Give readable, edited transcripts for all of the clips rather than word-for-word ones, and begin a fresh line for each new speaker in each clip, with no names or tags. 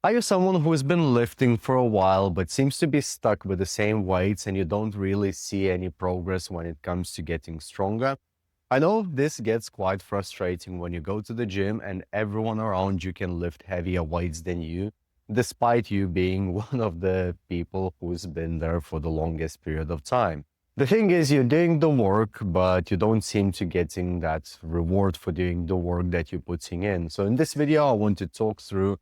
Are you someone who's been lifting for a while but seems to be stuck with the same weights and you don't really see any progress when it comes to getting stronger? I know this gets quite frustrating when you go to the gym and everyone around you can lift heavier weights than you, despite you being one of the people who's been there for the longest period of time. The thing is, you're doing the work, but you don't seem to getting that reward for doing the work that you're putting in. So in this video, I want to talk through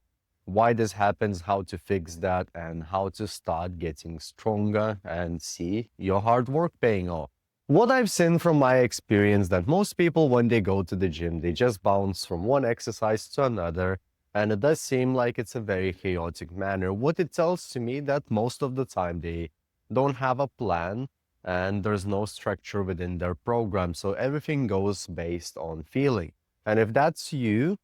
why this happens, how to fix that, and how to start getting stronger and see your hard work paying off. What I've seen from my experience that most people, when they go to the gym, they just bounce from one exercise to another, and it does seem like it's a very chaotic manner. What it tells to me that most of the time they don't have a plan and there's no structure within their program, so everything goes based on feeling. And if that's you,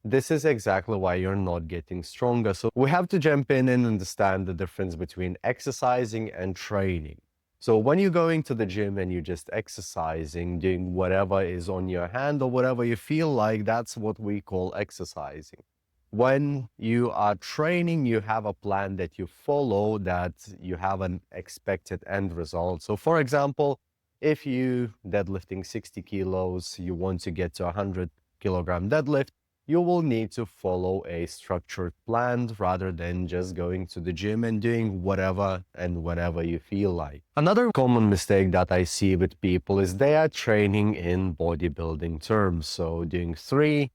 this is exactly why you're not getting stronger. So we have to jump in and understand the difference between exercising and training. So when you're going to the gym and you're just exercising, doing whatever is on your hand or whatever you feel like, that's what we call exercising. When you are training, you have a plan that you follow, that you have an expected end result. So for example, if you deadlifting 60 kilos, you want to get to a 100-kilogram deadlift, you will need to follow a structured plan rather than just going to the gym and doing whatever and whenever you feel like. Another common mistake that I see with people is they are training in bodybuilding terms. So doing 3-4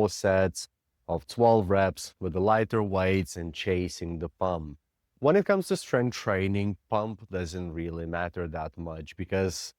sets of 12 reps with the lighter weights and chasing the pump. When it comes to strength training, pump doesn't really matter that much because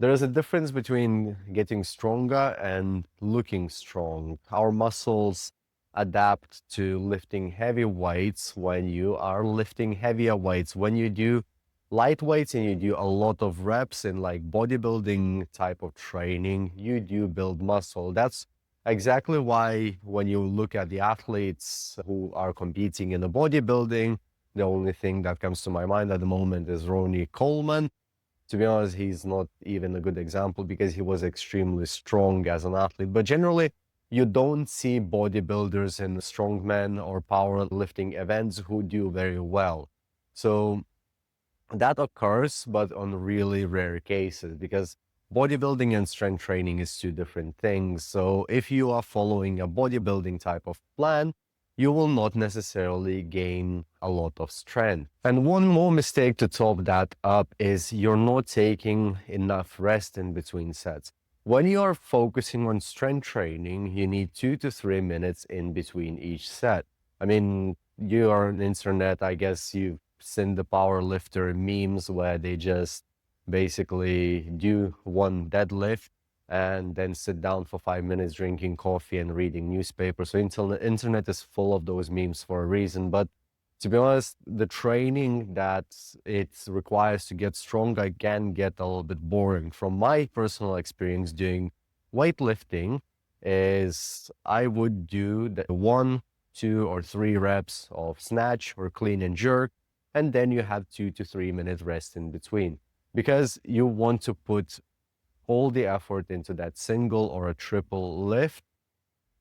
there is a difference between getting stronger and looking strong. Our muscles adapt to lifting heavy weights when you are lifting heavier weights. When you do light weights and you do a lot of reps in like bodybuilding type of training, you do build muscle. That's exactly why when you look at the athletes who are competing in the bodybuilding, the only thing that comes to my mind at the moment is Ronnie Coleman. To be honest, he's not even a good example because he was extremely strong as an athlete. But generally, you don't see bodybuilders in strongman or powerlifting events who do very well. So that occurs, but on really rare cases because bodybuilding and strength training is two different things. So if you are following a bodybuilding type of plan, you will not necessarily gain a lot of strength. And one more mistake to top that up is you're not taking enough rest in between sets. When you are focusing on strength training, you need 2 to 3 minutes in between each set. I mean, you are on internet, I guess you've seen the power lifter memes where they just basically do one deadlift and then sit down for 5 minutes drinking coffee and reading newspapers. So internet is full of those memes for a reason. But to be honest, the training that it requires to get stronger can get a little bit boring. From my personal experience doing weightlifting is I would do the 1, 2, or 3 reps of snatch or clean and jerk, and then you have 2 to 3 minute rest in between because you want to put all the effort into that single or a triple lift,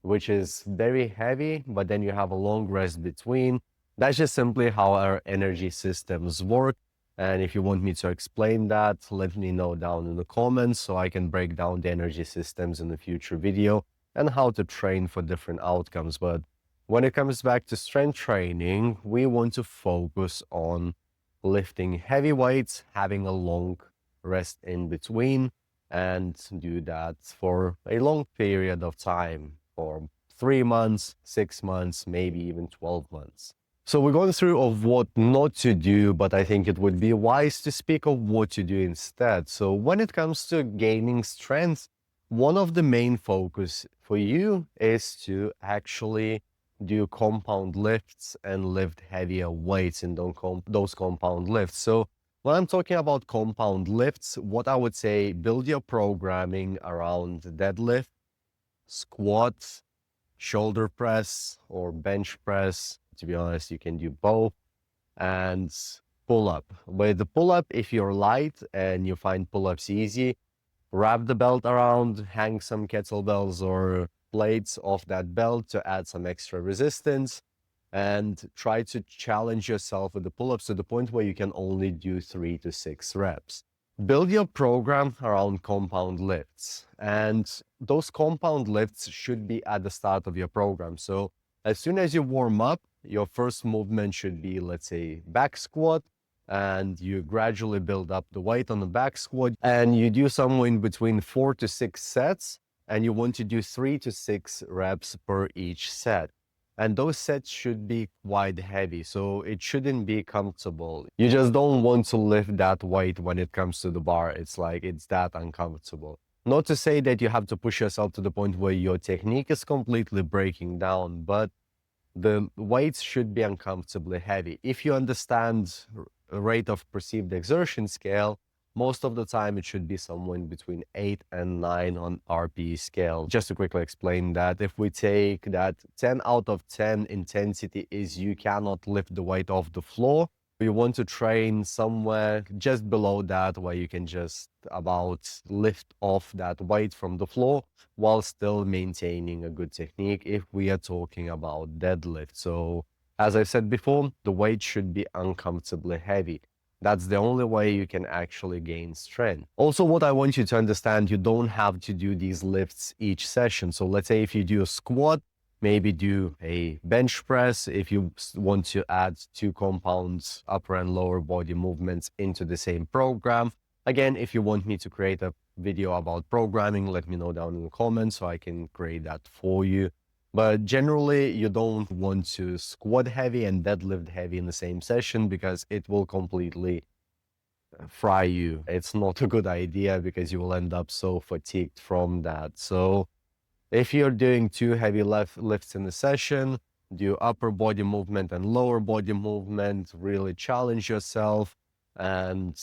which is very heavy, but then you have a long rest between. That's just simply how our energy systems work. And if you want me to explain that, let me know down in the comments so I can break down the energy systems in a future video and how to train for different outcomes. But when it comes back to strength training, we want to focus on lifting heavy weights, having a long rest in between, and do that for a long period of time, for 3 months, 6 months, maybe even 12 months. So we're going through of what not to do, but I think it would be wise to speak of what to do instead. So when it comes to gaining strength, one of the main focus for you is to actually do compound lifts and lift heavier weights in those compound lifts. So when I'm talking about compound lifts, what I would say, build your programming around deadlift, squats, shoulder press, or bench press. To be honest, you can do both, and pull up. With the pull up, if you're light and you find pull ups easy, wrap the belt around, hang some kettlebells or plates off that belt to add some extra resistance. and try to challenge yourself with the pull-ups to the point where you can only do 3 to 6 reps. Build your program around compound lifts, and those compound lifts should be at the start of your program. So as soon as you warm up, your first movement should be, let's say, back squat, and you gradually build up the weight on the back squat, and you do somewhere in between 4 to 6 sets, and you want to do 3 to 6 reps per each set. And those sets should be quite heavy, so it shouldn't be comfortable. You just don't want to lift that weight when it comes to the bar. It's like it's that uncomfortable. Not to say that you have to push yourself to the point where your technique is completely breaking down, but the weights should be uncomfortably heavy. If you understand rate of perceived exertion scale, most of the time it should be somewhere between 8 and 9 on RPE scale. Just to quickly explain that, if we take that 10 out of 10 intensity is you cannot lift the weight off the floor, you want to train somewhere just below that where you can just about lift off that weight from the floor while still maintaining a good technique if we are talking about deadlift. So as I said before, the weight should be uncomfortably heavy. That's the only way you can actually gain strength. Also, what I want you to understand, you don't have to do these lifts each session. So let's say if you do a squat, maybe do a bench press. If you want to add 2 compounds, upper and lower body movements into the same program. Again, if you want me to create a video about programming, let me know down in the comments so I can create that for you. But generally, you don't want to squat heavy and deadlift heavy in the same session because it will completely fry you. It's not a good idea because you will end up so fatigued from that. So if you're doing 2 heavy lifts in the session, do upper body movement and lower body movement, really challenge yourself, and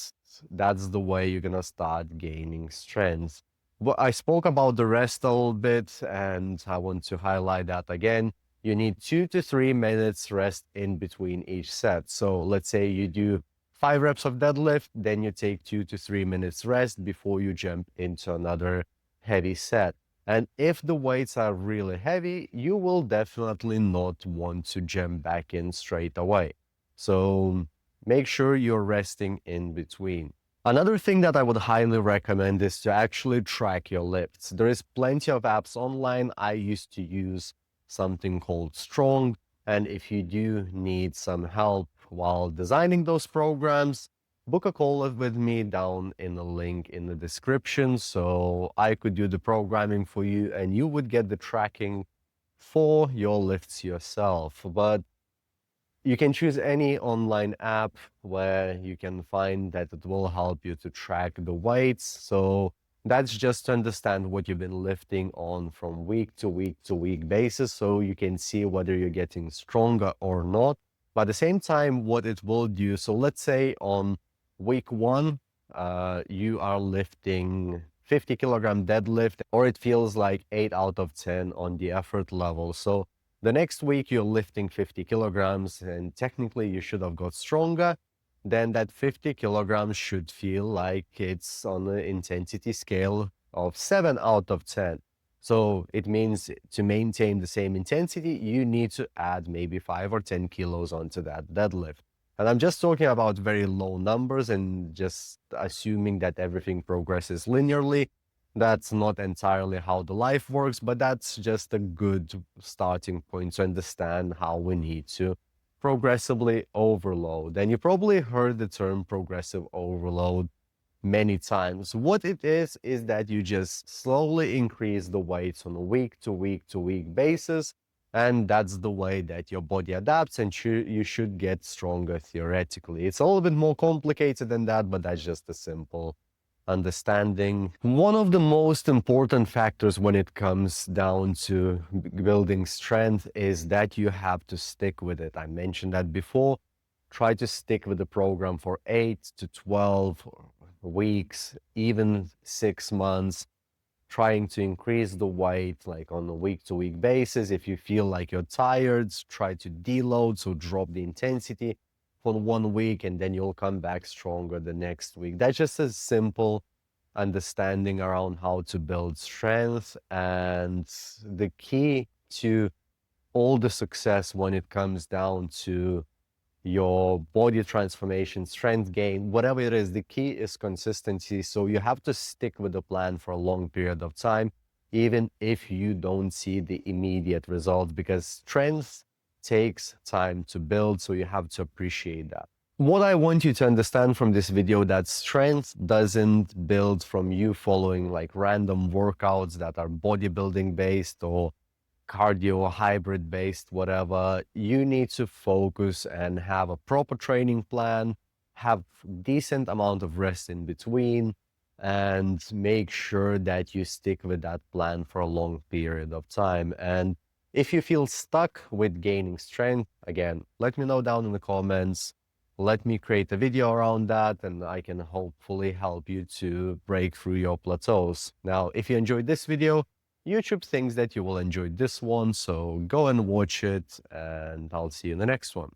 that's the way you're gonna start gaining strength. Well, I spoke about the rest a little bit, and I want to highlight that again. You need 2 to 3 minutes rest in between each set. So let's say you do 5 reps of deadlift, then you take 2 to 3 minutes rest before you jump into another heavy set. And if the weights are really heavy, you will definitely not want to jump back in straight away. So make sure you're resting in between. Another thing that I would highly recommend is to actually track your lifts. There is plenty of apps online. I used to use something called Strong. And if you do need some help while designing those programs, book a call with me down in the link in the description so I could do the programming for you and you would get the tracking for your lifts yourself. But you can choose any online app where you can find that it will help you to track the weights. So that's just to understand what you've been lifting on from week to week to week basis so you can see whether you're getting stronger or not. But at the same time, what it will do, so let's say on week 1, you are lifting 50 kilogram deadlift, or it feels like 8 out of 10 on the effort level. So the next week you're lifting 50 kilograms and technically you should have got stronger. Then that 50 kilograms should feel like it's on an intensity scale of 7 out of 10. So it means to maintain the same intensity, you need to add maybe 5 or 10 kilos onto that deadlift. And I'm just talking about very low numbers and just assuming that everything progresses linearly. That's not entirely how the life works, but that's just a good starting point to understand how we need to progressively overload. And you probably heard the term progressive overload many times. What it is that you just slowly increase the weights on a week to week to week basis. And that's the way that your body adapts and you should get stronger theoretically. It's a little bit more complicated than that, but that's just a simple understanding. One of the most important factors when it comes down to building strength is that you have to stick with it. I mentioned that before. Try to stick with the program for 8 to 12 weeks, even 6 months, trying to increase the weight like on a week-to-week basis. If you feel like you're tired, try to deload, so drop the intensity for 1 week and then you'll come back stronger the next week. That's just a simple understanding around how to build strength. And the key to all the success when it comes down to your body transformation, strength gain, whatever it is, the key is consistency. So you have to stick with the plan for a long period of time, even if you don't see the immediate results, because strength takes time to build. So you have to appreciate that. What I want you to understand from this video, that strength doesn't build from you following like random workouts that are bodybuilding based or cardio, hybrid based, whatever. You need to focus and have a proper training plan, have decent amount of rest in between, and make sure that you stick with that plan for a long period of time. And if you feel stuck with gaining strength, again, let me know down in the comments. Let me create a video around that, and I can hopefully help you to break through your plateaus. Now, if you enjoyed this video, YouTube thinks that you will enjoy this one, so go and watch it, and I'll see you in the next one.